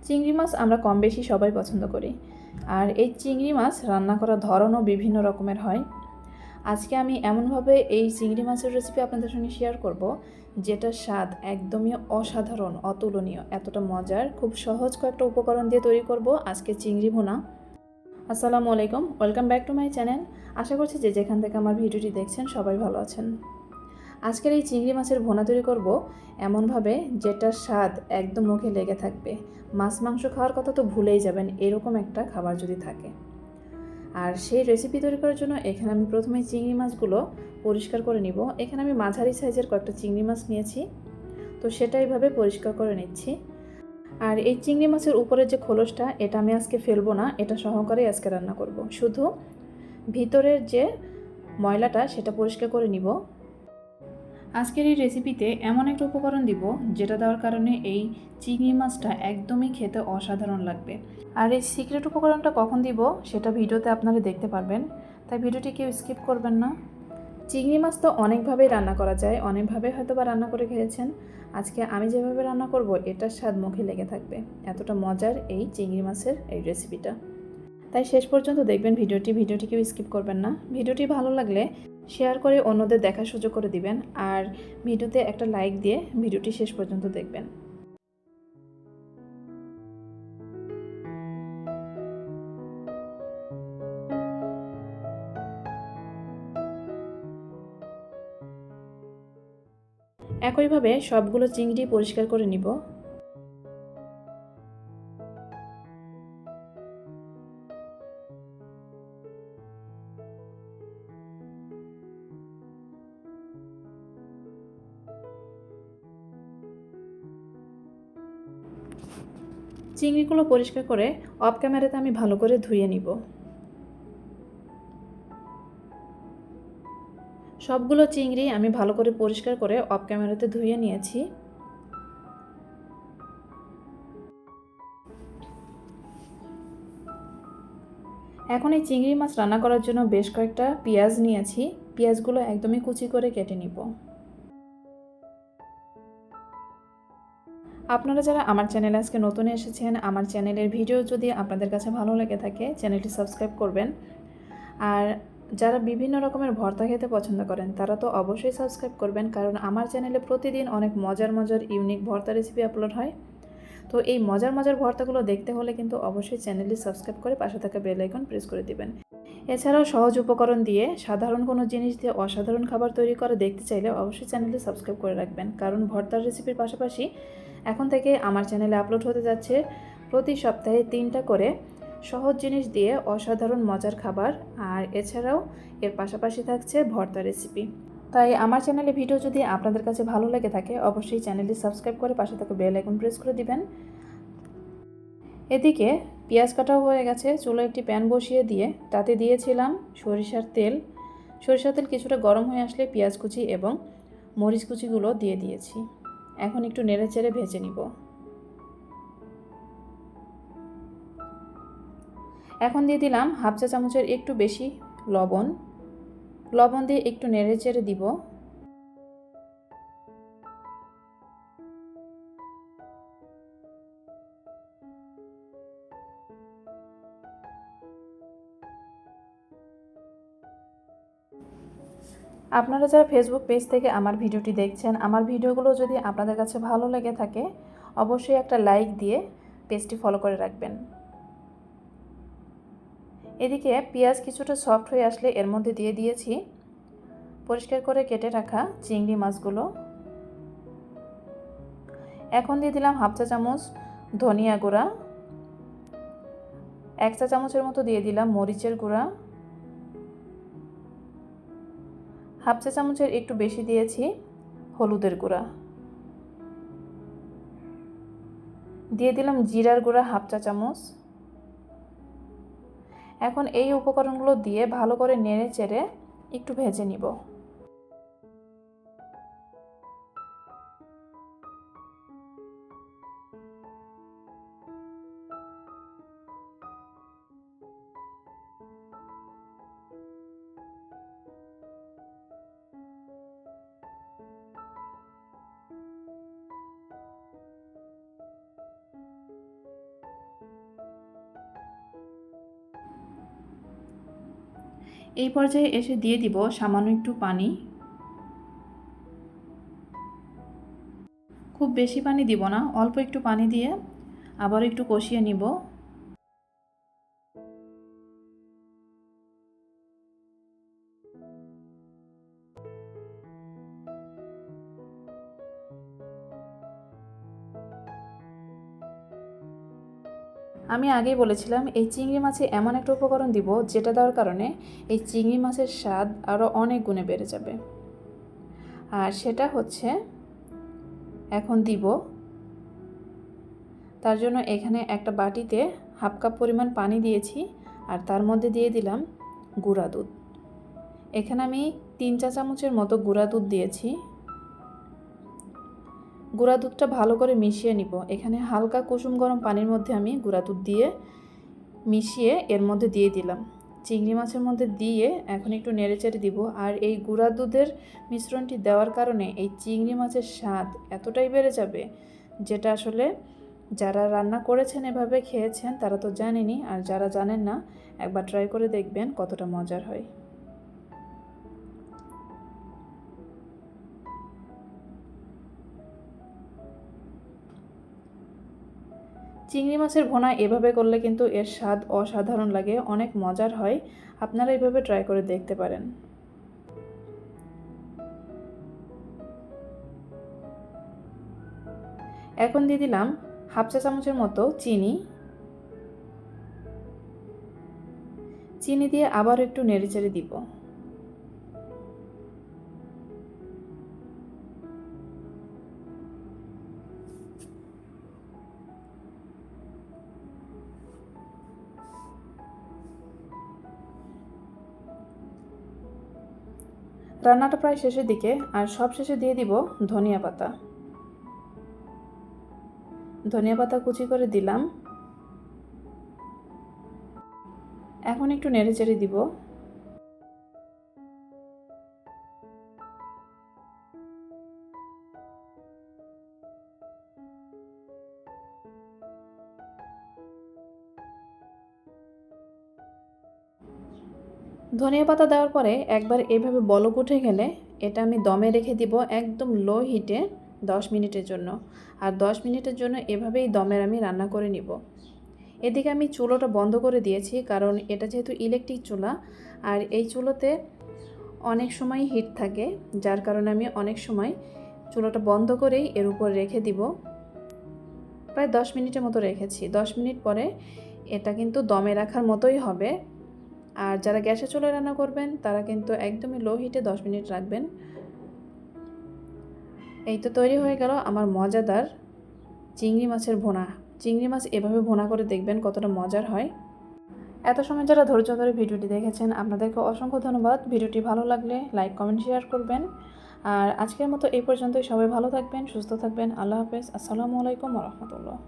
চিংড়ি মাছ আমরা কম বেশি সবাই পছন্দ করি, আর এই চিংড়ি মাছ রান্না করার ধরনও বিভিন্ন রকমের হয়। আজকে আমি এমনভাবে এই চিংড়ি মাছের রেসিপি আপনাদের সঙ্গে শেয়ার করব, যেটার স্বাদ একদমই অসাধারণ, অতুলনীয়, এতটা মজার। খুব সহজ কয়েকটা উপকরণ দিয়ে তৈরি করব আজকে চিংড়ি ভুনা। আসসালামু আলাইকুম, welcome back to my channel. আশা করছি যে যেখান থেকে আমার ভিডিওটি দেখছেন সবাই ভালো আছেন। আজকের এই চিংড়ি মাছের ভুনা তৈরি করব এমনভাবে যেটার স্বাদ একদম মুখে লেগে থাকবে। মাছ মাংস খাওয়ার কথা তো ভুলেই যাবেন, এরকম একটা খাবার যদি থাকে। আর সেই রেসিপি তৈরি করার জন্য এখানে আমি প্রথমে চিংড়ি মাছগুলো পরিষ্কার করে নিব। এখানে আমি মাঝারি সাইজের কয়েকটা চিংড়ি মাছ নিয়েছি, তো সেটা এইভাবে পরিষ্কার করে নিচ্ছি। আর এই চিংড়ি মাছের উপরের যে খোলসটা, এটা আমি আজকে ফেলবো না, এটা সহকারেই আজকে রান্না করব। শুধু ভিতরের যে ময়লাটা সেটা পরিষ্কার করে নিব। আজকের এই রেসিপিতে এমন একটা উপকরণ দিব যেটা দেওয়ার কারণে এই চিংড়ি মাছটা একদমই খেতে অসাধারণ লাগবে। আর এই সিক্রেট উপকরণটা কখন দিব সেটা ভিডিওতে আপনারা দেখতে পারবেন, তাই ভিডিওটি কেউ স্কিপ করবেন না। চিংড়ি মাছ তো অনেকভাবেই রান্না করা যায়, অনেকভাবে হয়তো বা রান্না করে খেয়েছেন। আজকে আমি যেভাবে রান্না করব এটার স্বাদ মুখে লেগে থাকবে, এতটা মজার এই চিংড়ি মাছের এই রেসিপিটা। তাই শেষ পর্যন্ত দেখবেন ভিডিওটি কেউ স্কিপ করবেন না। ভিডিওটি ভালো লাগলে শেয়ার করে অন্যদের দেখার সুযোগ করে দিবেন, আর ভিডিওতে একটা লাইক দিয়ে ভিডিওটি শেষ পর্যন্ত দেখবেন। একইভাবে সবগুলো চিংড়ি পরিষ্কার করে নিব। চিংড়িগুলো পরিষ্কার করে অফ ক্যামেরাতে আমি ভালো করে ধুয়ে নিব। সবগুলো চিংড়ি আমি ভালো করে পরিষ্কার করে অফ ক্যামেরাতে ধুয়ে নিয়েছি। এখন এই চিংড়ি মাছ রান্না করার জন্য বেশ কয়েকটা পেঁয়াজ নিয়েছি। পেঁয়াজগুলো একদমই কুচি করে কেটে নিব। আপনারা যারা আমার চ্যানেলে আজকে নতুন এসেছেন, আমার চ্যানেলের ভিডিও যদি আপনাদের কাছে ভালো লেগে থাকে চ্যানেলটি সাবস্ক্রাইব করবেন। আর যারা বিভিন্ন রকমের ভর্তা খেতে পছন্দ করেন তারা তো অবশ্যই সাবস্ক্রাইব করবেন, কারণ আমার চ্যানেলে প্রতিদিন অনেক মজার মজার ইউনিক ভর্তা রেসিপি আপলোড হয়। তো এই মজার মজার ভর্তাগুলো দেখতে হলে কিন্তু অবশ্যই চ্যানেলটি সাবস্ক্রাইব করে পাশে থাকা বেল আইকন প্রেস করে দিবেন। এছাড়াও সহজ উপকরণ দিয়ে সাধারণ কোনো জিনিস দিয়ে অসাধারণ খাবার তৈরি করে দেখতে চাইলে অবশ্যই চ্যানেলটি সাবস্ক্রাইব করে রাখবেন, কারণ ভর্তার রেসিপির পাশাপাশি এখন থেকে আমার চ্যানেলে আপলোড হতে যাচ্ছে প্রতি সপ্তাহে 3টা করে সহজ জিনিস দিয়ে অসাধারণ মজার খাবার, আর এছাড়াও এর পাশাপাশি থাকছে ভর্তা রেসিপি। তাই আমার চ্যানেলে ভিডিও যদি আপনাদের কাছে ভালো লেগে থাকে অবশ্যই চ্যানেলটি সাবস্ক্রাইব করে পাশে থাকা বেল আইকন প্রেস করে দিবেন। এদিকে পেঁয়াজ কাটাও হয়ে গেছে। চুলো একটি প্যান বসিয়ে দিয়ে তাতে দিয়েছিলাম সরিষার তেল। সরিষার তেল কিছুটা গরম হয়ে আসলে পেঁয়াজ কুচি এবং মরিচ কুচিগুলো দিয়ে দিয়েছি। এখন একটু নেড়ে চেড়ে ভেজে নিব। এখন দিয়ে দিলাম হাফ চা চামচের একটু বেশি লবণ। লবণ দিয়ে একটু নেড়ে চেড়ে দিব। আপনারা যারা ফেসবুক পেজ থেকে আমার ভিডিওটি দেখছেন, আমার ভিডিওগুলো যদি আপনাদের কাছে ভালো লেগে থাকে অবশ্যই একটা লাইক দিয়ে পেজটি ফলো করে রাখবেন। এদিকে পেঁয়াজ কিছুটা সফট হয়ে আসলে এর মধ্যে দিয়ে দিয়েছি পরিষ্কার করে কেটে রাখা চিংড়ি মাছগুলো। এখন দিয়ে দিলাম হাফ চা চামচ ধনিয়া গুঁড়া, 1 চা চামচের মতো দিয়ে দিলাম মরিচের গুঁড়া, হাফ চা চামচের একটু বেশি দিয়েছি হলুদের গুঁড়া, দিয়ে দিলাম জিরার গুঁড়া হাফ চা চামচ। এখন এই উপকরণগুলো দিয়ে ভালো করে নেড়ে চেড়ে একটু ভেজে নিব। এই পর্যায়ে এসে দিয়ে দিব সামান্য একটু পানি। খুব বেশি পানি দিব না, অল্প একটু পানি দিয়ে আবার একটু কষিয়ে নিব। আমি আগেই বলেছিলাম এই চিংড়ি মাছে এমন একটা উপকরণ দিব যেটা দেওয়ার কারণে এই চিংড়ি মাছের স্বাদ আরও অনেক গুণে বেড়ে যাবে। আর সেটা হচ্ছে এখন দিব। তার জন্য এখানে একটা বাটিতে হাফ কাপ পরিমাণ পানি দিয়েছি আর তার মধ্যে দিয়ে দিলাম গুঁড়া দুধ। এখানে আমি 3 চা চামচের মতো গুঁড়া দুধ দিয়েছি। গুঁড়া দুধটা ভালো করে মিশিয়ে নিব। এখানে হালকা কুসুম গরম পানির মধ্যে আমি গুঁড়া দুধ দিয়ে মিশিয়ে এর মধ্যে দিয়ে দিলাম। চিংড়ি মাছের মধ্যে দিয়ে এখন একটু নেড়েচেড়ে দিব। আর এই গুঁড়া দুধের মিশ্রণটি দেওয়ার কারণে এই চিংড়ি মাছের স্বাদ এতটাই বেড়ে যাবে, যেটা আসলে যারা রান্না করেছেন এভাবে খেয়েছেন তারা তো জানেনই, আর যারা জানেন না একবার ট্রাই করে দেখবেন কতটা মজার হয়। চিংড়ি মাছের ভুনা এভাবে করলে কিন্তু এর স্বাদ অসাধারণ লাগে, অনেক মজার হয়। আপনারা এভাবে ট্রাই করে দেখতে পারেন। এখন দিয়ে দিলাম হাফ চা চামচের মতো চিনি। চিনি দিয়ে আবার একটু নেড়েচেড়ে দিব। রান্নাটা প্রায় শেষের দিকে, আর সব শেষে দিয়ে দিব ধনিয়া পাতা। ধনিয়া পাতা কুচি করে দিলাম। এখন একটু নেড়েচেড়ে দিব। ধনিয়া পাতা দেওয়ার পরে একবার এভাবে বলক উঠে গেলে এটা আমি দমে রেখে দিব একদম লো হিটে 10 মিনিটের জন্য। আর 10 মিনিটের জন্য এভাবেই দমের আমি রান্না করে নিব। এদিকে আমি চুলোটা বন্ধ করে দিয়েছি, কারণ এটা যেহেতু ইলেকট্রিক চুলা আর এই চুলোতে অনেক সময় হিট থাকে, যার কারণে আমি অনেক সময় চুলোটা বন্ধ করেই এর উপর রেখে দিব। প্রায় 10 মিনিটের মতো রেখেছি। 10 মিনিট পরে এটা কিন্তু দমে রাখার মতোই হবে। আর যারা গ্যাসে চুলায় রান্না করবেন তারা কিন্তু একদমই লো হিটে 10 মিনিট রাখবেন। এই তো তৈরি হয়ে গেল আমার মজাদার চিংড়ি মাছের ভুনা। চিংড়ি মাছ এভাবে ভুনা করে দেখবেন কতটা মজার হয়। এত সময় যারা ধৈর্য ধরে ভিডিওটি দেখেছেন আপনাদেরকে অসংখ্য ধন্যবাদ। ভিডিওটি ভালো লাগলে লাইক কমেন্ট শেয়ার করবেন। আর আজকের মতো এই পর্যন্তই। সবাই ভালো থাকবেন, সুস্থ থাকবেন। আল্লাহ হাফেজ। আসসালামু আলাইকুম ওয়া রাহমাতুল্লাহ।